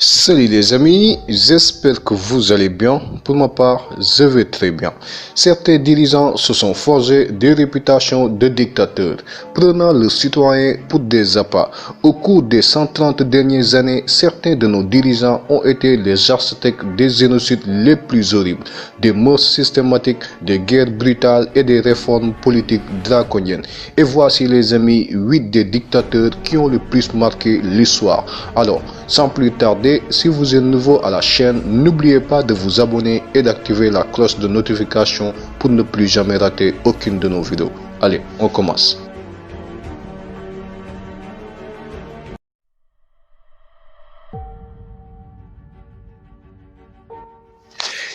Salut les amis, j'espère que vous allez bien. Pour ma part, je vais très bien. Certains dirigeants se sont forgés des réputations de dictateurs, prenant leurs citoyens pour des appâts. Au cours des 130 dernières années, certains de nos dirigeants ont été les architectes des génocides les plus horribles, des morts systématiques, des guerres brutales et des réformes politiques draconiennes. Et voici les amis, 8 des dictateurs qui ont le plus marqué l'histoire. Alors, sans plus tarder, si vous êtes nouveau à la chaîne, n'oubliez pas de vous abonner et d'activer la cloche de notification pour ne plus jamais rater aucune de nos vidéos. Allez, on commence.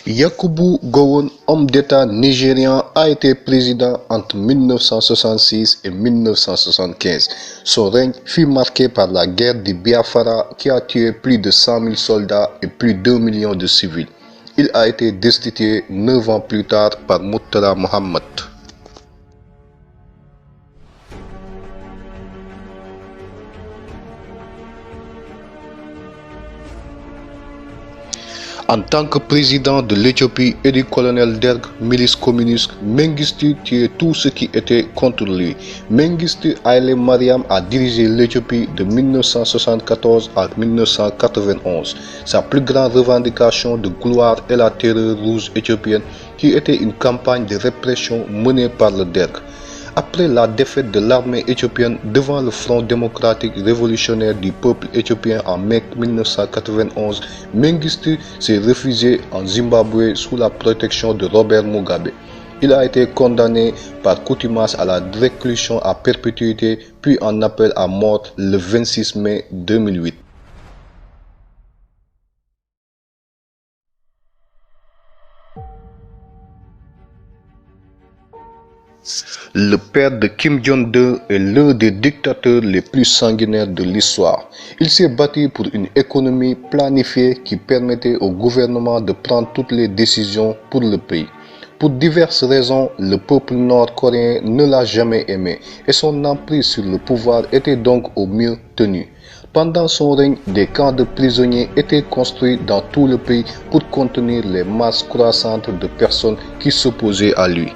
Yakubu Gowon, homme d'État nigérian, a été président entre 1966 et 1975. Son règne fut marqué par la guerre du Biafra qui a tué plus de 100 000 soldats et plus d'1 million de civils. Il a été destitué 9 ans plus tard par Murtala Mohammed. En tant que président de l'Éthiopie et du colonel Derg, milice communiste, Mengistu tuait tout ce qui était contre lui. Mengistu Haile Mariam a dirigé l'Éthiopie de 1974 à 1991. Sa plus grande revendication de gloire est la terreur rouge éthiopienne, qui était une campagne de répression menée par le Derg. Après la défaite de l'armée éthiopienne devant le Front démocratique révolutionnaire du peuple éthiopien en mai 1991, Mengistu s'est réfugié en Zimbabwe sous la protection de Robert Mugabe. Il a été condamné par contumace à la réclusion à perpétuité puis en appel à mort le 26 mai 2008. Le père de Kim Jong-un est l'un des dictateurs les plus sanguinaires de l'histoire. Il s'est battu pour une économie planifiée qui permettait au gouvernement de prendre toutes les décisions pour le pays. Pour diverses raisons, le peuple nord-coréen ne l'a jamais aimé et son emprise sur le pouvoir était donc au mieux tenue. Pendant son règne, des camps de prisonniers étaient construits dans tout le pays pour contenir les masses croissantes de personnes qui s'opposaient à lui.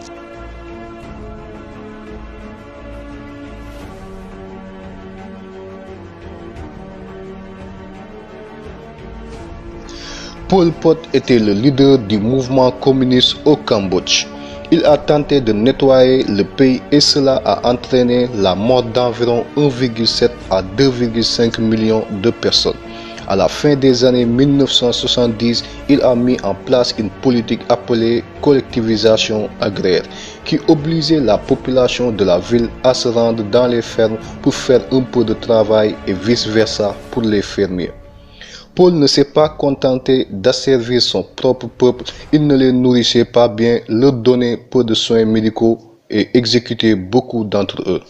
Pol Pot était le leader du mouvement communiste au Cambodge. Il a tenté de nettoyer le pays et cela a entraîné la mort d'environ 1,7 à 2,5 millions de personnes. À la fin des années 1970, il a mis en place une politique appelée collectivisation agraire, qui obligeait la population de la ville à se rendre dans les fermes pour faire un peu de travail et vice-versa pour les fermiers. Paul ne s'est pas contenté d'asservir son propre peuple, il ne les nourrissait pas bien, leur donnait peu de soins médicaux et exécutait beaucoup d'entre eux.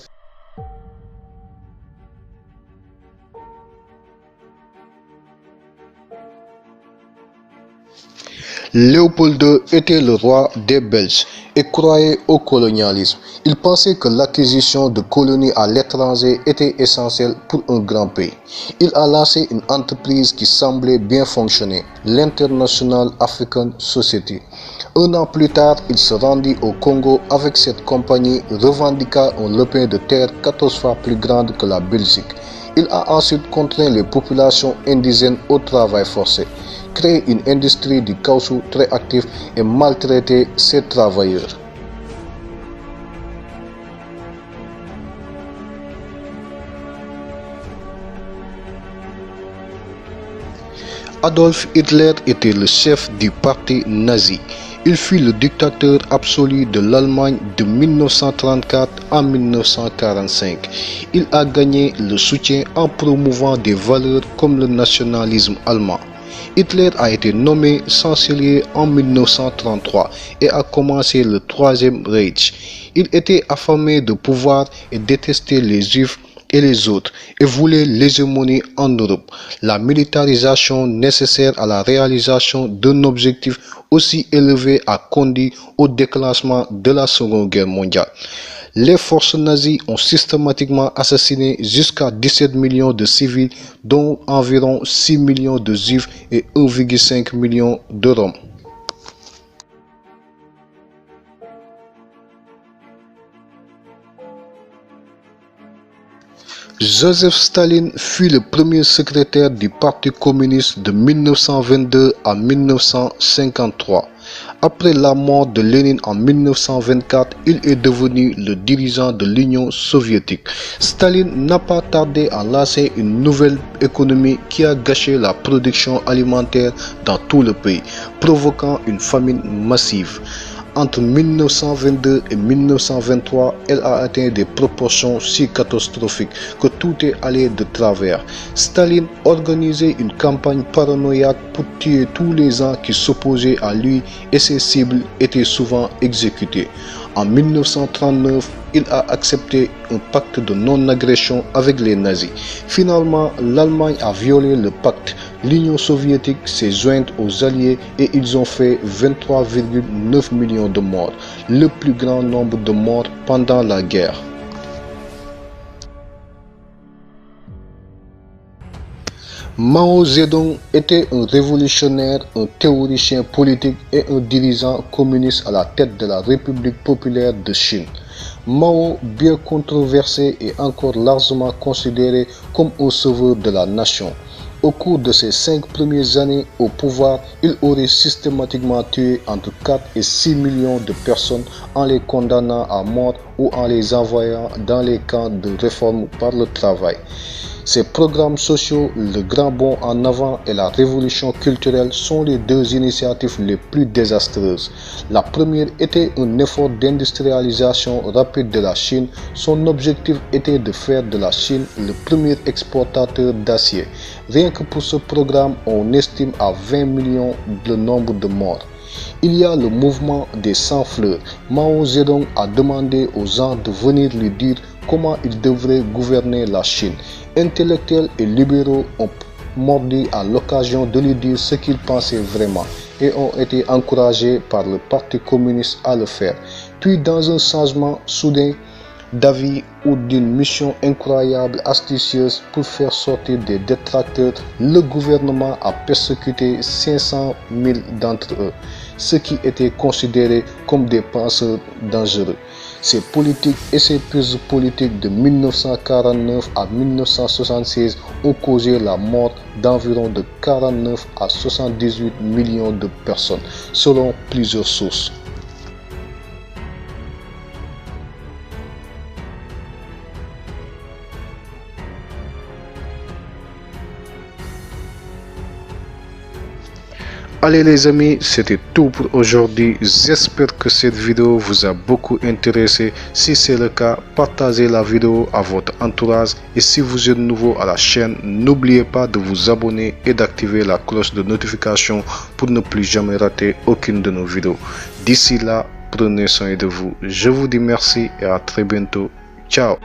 Léopold II était le roi des Belges et croyait au colonialisme. Il pensait que l'acquisition de colonies à l'étranger était essentielle pour un grand pays. Il a lancé une entreprise qui semblait bien fonctionner, l'International African Society. Un an plus tard, il se rendit au Congo avec cette compagnie revendiquant un lopin de terre 14 fois plus grande que la Belgique. Il a ensuite contraint les populations indigènes au travail forcé, créé une industrie du caoutchouc très active et maltraité ses travailleurs. Adolf Hitler était le chef du parti nazi. Il fut le dictateur absolu de l'Allemagne de 1934 à 1945. Il a gagné le soutien en promouvant des valeurs comme le nationalisme allemand. Hitler a été nommé chancelier en 1933 et a commencé le Troisième Reich. Il était affamé de pouvoir et détestait les Juifs et les autres et voulait l'hégémonie en Europe, la militarisation nécessaire à la réalisation d'un objectif aussi élevé a conduit au déclenchement de la Seconde Guerre mondiale. Les forces nazies ont systématiquement assassiné jusqu'à 17 millions de civils, dont environ 6 millions de juifs et 1,5 million de Roms. Joseph Staline fut le premier secrétaire du Parti communiste de 1922 à 1953. Après la mort de Lénine en 1924, il est devenu le dirigeant de l'Union soviétique. Staline n'a pas tardé à lancer une nouvelle économie qui a gâché la production alimentaire dans tout le pays, provoquant une famine massive. Entre 1922 et 1923, elle a atteint des proportions si catastrophiques que tout est allé de travers. Staline organisait une campagne paranoïaque pour tuer tous les gens qui s'opposaient à lui et ses cibles étaient souvent exécutées. En 1939, il a accepté un pacte de non-agression avec les nazis. Finalement, l'Allemagne a violé le pacte. L'Union soviétique s'est jointe aux Alliés et ils ont fait 23,9 millions de morts, le plus grand nombre de morts pendant la guerre. Mao Zedong était un révolutionnaire, un théoricien politique et un dirigeant communiste à la tête de la République populaire de Chine. Mao, bien controversé, est encore largement considéré comme un sauveur de la nation. Au cours de ses 5 premières années au pouvoir, il aurait systématiquement tué entre 4 et 6 millions de personnes en les condamnant à mort ou en les envoyant dans les camps de réforme par le travail. Ses programmes sociaux, le grand bond en avant et la révolution culturelle sont les deux initiatives les plus désastreuses. La première était un effort d'industrialisation rapide de la Chine. Son objectif était de faire de la Chine le premier exportateur d'acier. Rien que pour ce programme, on estime à 20 millions le nombre de morts. Il y a le mouvement des 100 fleurs. Mao Zedong a demandé aux gens de venir lui dire comment ils devraient gouverner la Chine. Intellectuels et libéraux ont mordu à l'occasion de lui dire ce qu'ils pensaient vraiment et ont été encouragés par le Parti communiste à le faire. Puis dans un changement soudain d'avis ou d'une mission incroyable, astucieuse pour faire sortir des détracteurs, le gouvernement a persécuté 500 000 d'entre eux, ceux qui étaient considérés comme des penseurs dangereux. Ces politiques et ces prises politiques de 1949 à 1976 ont causé la mort d'environ de 49 à 78 millions de personnes, selon plusieurs sources. Allez les amis, c'était tout pour aujourd'hui. J'espère que cette vidéo vous a beaucoup intéressé. Si c'est le cas, partagez la vidéo à votre entourage. Et si vous êtes nouveau à la chaîne, n'oubliez pas de vous abonner et d'activer la cloche de notification pour ne plus jamais rater aucune de nos vidéos. D'ici là, prenez soin de vous. Je vous dis merci et à très bientôt. Ciao.